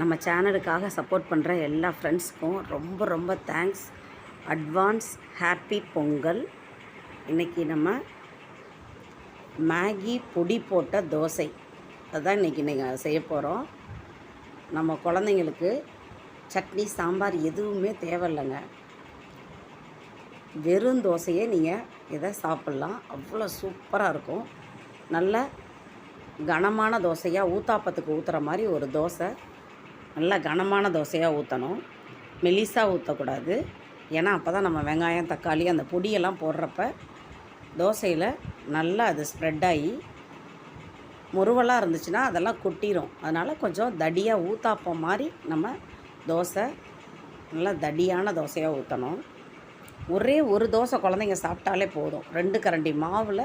நம்ம சேனலுக்காக சப்போர்ட் பண்ணுற எல்லா ஃப்ரெண்ட்ஸ்க்கும் ரொம்ப ரொம்ப தேங்க்ஸ். Advance happy Pongal. இன்றைக்கி நம்ம மேகி பொடி போட்ட தோசை அதுதான் இன்றைக்கி நீங்கள் செய்ய போகிறோம். நம்ம குழந்தைங்களுக்கு சட்னி சாம்பார் எதுவுமே தேவையில்லைங்க. வெறும் தோசையே நீங்கள் இதை சாப்பிட்லாம். அவ்வளோ சூப்பராக இருக்கும். நல்ல கனமான தோசையாக ஊத்தாப்பத்துக்கு ஊற்றுற மாதிரி ஒரு தோசை, நல்ல கனமான தோசையாக ஊற்றணும். மெலிசாக ஊற்றக்கூடாது. ஏன்னா அப்போ தான் நம்ம வெங்காயம் தக்காளி அந்த பொடியெல்லாம் போடுறப்ப தோசையில் நல்லா அது ஸ்ப்ரெட் ஆகி முறுவலாக இருந்துச்சுன்னா அதெல்லாம் கொட்டிடும். அதனால் கொஞ்சம் தடியாக ஊத்தாப்பம் மாதிரி நம்ம தோசை நல்லா தடியான தோசையாக ஊற்றணும். ஒரே ஒரு தோசை குழந்தைங்க சாப்பிட்டாலே போதும். 2 கரண்டி மாவில்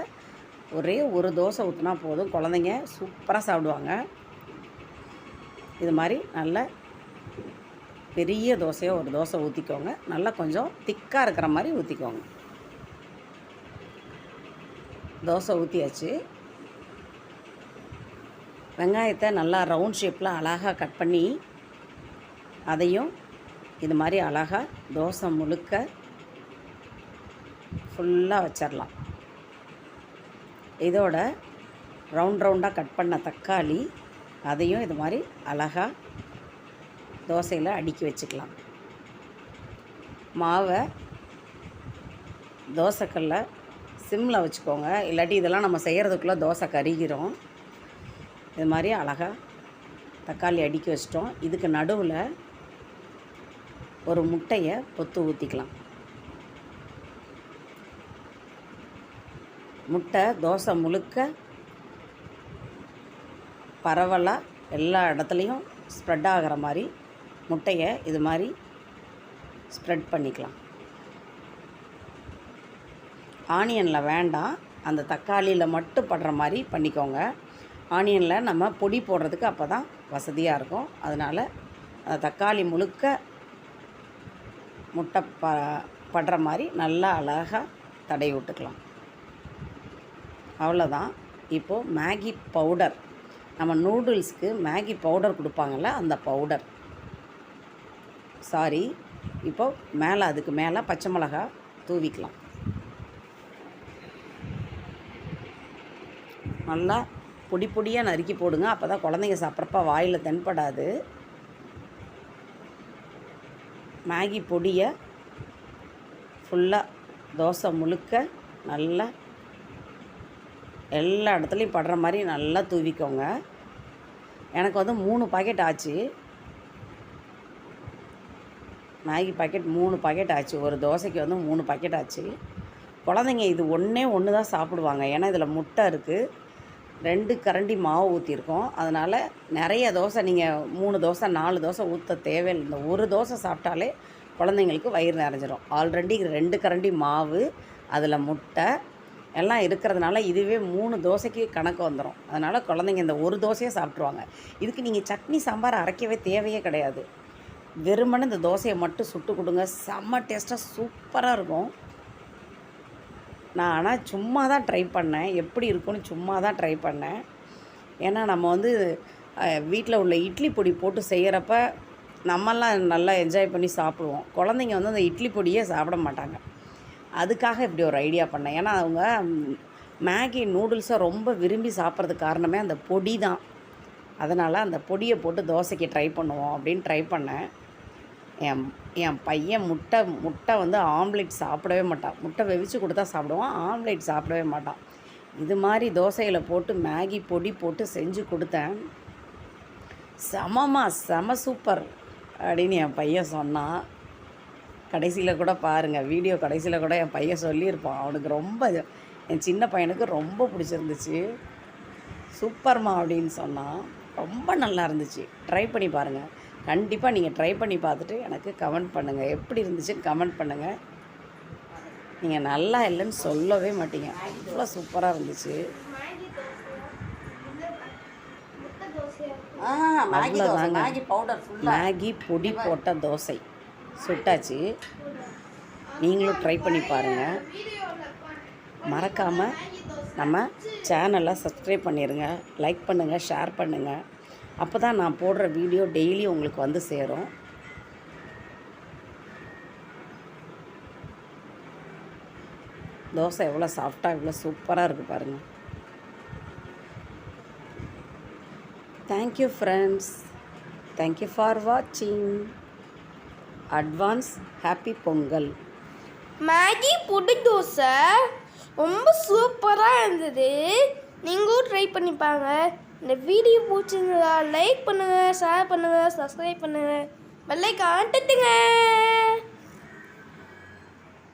ஒரே ஒரு தோசை ஊற்றினா போதும். குழந்தைங்க சூப்பராக சாப்பிடுவாங்க. இது மாதிரி நல்ல பெரிய தோசையாக ஒரு தோசை ஊற்றிக்கோங்க. நல்லா கொஞ்சம் திக்காக இருக்கிற மாதிரி ஊற்றிக்கோங்க. தோசை ஊற்றியாச்சு. வெங்காயத்தை நல்லா ரவுண்ட் ஷேப்பில் அழகாக கட் பண்ணி அதையும் இது மாதிரி அழகாக தோசை முழுக்க ஃபுல்லாக வச்சிடலாம். இதோட ரவுண்ட் ரவுண்டாக கட் பண்ண தக்காளி அதையும் இது மாதிரி அழகாக தோசையில் அடுக்கி வச்சுக்கலாம். மாவை தோசைக்கல்ல சிம்மில் வச்சுக்கோங்க. இல்லாட்டி இதெல்லாம் நம்ம செய்கிறதுக்குள்ளே தோசை கருகிரும். இது மாதிரி அழகாக தக்காளி அடுக்கி வச்சிட்டோம். இதுக்கு நடுவில் ஒரு முட்டையை பொத்து ஊற்றிக்கலாம். முட்டை தோசை முழுக்க பரவலாக எல்லா இடத்துலையும் ஸ்ப்ரெட் ஆகிற மாதிரி முட்டையை இது மாதிரி ஸ்ப்ரெட் பண்ணிக்கலாம். ஆனியனில் வேண்டாம், அந்த தக்காளியில் மட்டும் படுற மாதிரி பண்ணிக்கோங்க. ஆனியனில் நம்ம பொடி போடுறதுக்கு அப்போ தான் வசதியாக இருக்கும். அதனால் அந்த தக்காளி முழுக்க முட்டை படுற மாதிரி நல்லா அழகாக தடவி விட்டுக்கலாம். அவ்வளோதான். இப்போது மேகி பவுடர், நம்ம நூடுல்ஸ்க்கு மேகி பவுடர் கொடுப்பாங்கள்ல, அந்த பவுடர் இப்போது மேலே அதுக்கு மேலே பச்சை மிளகா தூவிக்கலாம். நல்லா பொடி பொடியாக நறுக்கி போடுங்க. அப்போ தான் குழந்தைங்க சாப்பிட்றப்ப வாயில் தென்படாது. மேகி பொடியை ஃபுல்லாக தோசை முழுக்க நல்லா எல்லா இடத்துலையும் படுற மாதிரி நல்லா தூவிக்கோங்க. எனக்கு 3 பாக்கெட் ஆச்சு. மேகி பாக்கெட் 3 பாக்கெட் ஆச்சு. ஒரு தோசைக்கு 3 பாக்கெட் ஆச்சு. குழந்தைங்க இது ஒன்று தான் சாப்பிடுவாங்க. ஏன்னா இதில் முட்டை இருக்குது, 2 கரண்டி மாவு ஊற்றிருக்கோம். அதனால் நிறைய தோசை நீங்கள் 3 தோசை 4 தோசை ஊற்ற தேவையில்லை. இந்த ஒரு தோசை சாப்பிட்டாலே குழந்தைங்களுக்கு வயிறு நிறைஞ்சிரும். ஆல்ரெடி 2 கரண்டி மாவு, அதில் முட்டை எல்லாம் இருக்கிறதுனால இதுவே 3 தோசைக்கு கணக்கு வந்துடும். அதனால் குழந்தைங்க இந்த ஒரு தோசையை சாப்பிட்ருவாங்க. இதுக்கு நீங்கள் சட்னி சாம்பார் அரைக்கவே தேவையே கிடையாது. வெறுமனே இந்த தோசையை மட்டும் சுட்டு கொடுங்க. செம்ம டேஸ்ட்டாக சூப்பராக இருக்கும். நான் ஆனால் சும்மா தான் ட்ரை பண்ணேன், எப்படி இருக்குன்னு சும்மா தான் ட்ரை பண்ணேன். ஏன்னா நம்ம வீட்டில் உள்ள இட்லி பொடி போட்டு செய்கிறப்ப நம்மெல்லாம் நல்லா என்ஜாய் பண்ணி சாப்பிடுவோம். குழந்தைங்க அந்த இட்லி பொடியே சாப்பிட மாட்டாங்க. அதுக்காக இப்படி ஒரு ஐடியா பண்ணேன். ஏன்னா அவங்க மேகி நூடுல்ஸை ரொம்ப விரும்பி சாப்பிட்றதுக்கு காரணமே அந்த பொடி தான். அதனால் அந்த பொடியை போட்டு தோசைக்கு ட்ரை பண்ணுவோம் அப்படின்னு ட்ரை பண்ணேன். என் பையன் முட்டை ஆம்லேட் சாப்பிடவே மாட்டான். முட்டை வெவிச்சு கொடுத்தா சாப்பிடுவான், ஆம்லேட் சாப்பிடவே மாட்டான். இது மாதிரி தோசையில் போட்டு மேகி பொடி போட்டு செஞ்சு கொடுத்தேன். செம சூப்பர் அப்படின்னு என் பையன் சொன்னான். கடைசியில் கூட பாருங்கள், வீடியோ கடைசியில் கூட என் பையன் சொல்லியிருப்பான். அவனுக்கு என் சின்ன பையனுக்கு ரொம்ப பிடிச்சிருந்துச்சு. சூப்பர்மா அப்படின்னு சொன்னான். ரொம்ப நல்லா இருந்துச்சு. ட்ரை பண்ணி பாருங்கள். கண்டிப்பாக நீங்கள் ட்ரை பண்ணி பார்த்துட்டு எனக்கு கமெண்ட் பண்ணுங்கள். எப்படி இருந்துச்சுன்னு கமெண்ட் பண்ணுங்கள். நீங்கள் நல்லா இல்லைன்னு சொல்லவே மாட்டீங்க. அவ்வளோ சூப்பராக இருந்துச்சு. மேகி பொடி போட்ட தோசை சுட்டாச்சு. நீங்களும் ட்ரை பண்ணி பாருங்கள். மறக்காமல் நம்ம சேனலை சப்ஸ்கிரைப் பண்ணிடுங்க, லைக் பண்ணுங்கள், ஷேர் பண்ணுங்கள். அப்போ தான் நான் போடுற வீடியோ டெய்லி உங்களுக்கு வந்து சேரும். தோசை எவ்வளோ சாஃப்டாக எவ்வளோ சூப்பராக இருக்குது பாருங்கள். தேங்க்யூ ஃப்ரெண்ட்ஸ், தேங்க்யூ ஃபார் வாட்சிங். Advance happy Pongal. மேகி பொடி தோசை ரொம்ப சூப்பராக இருந்தது. நீங்களும் ட்ரை பண்ணிப்பாங்க. இந்த வீடியோ பிடிச்சிருந்ததா லைக் பண்ணுங்கள், ஷேர் பண்ணுங்கள், சப்ஸ்கிரைப் பண்ணுங்கள், பெல் ஐகான் தட்டுங்க.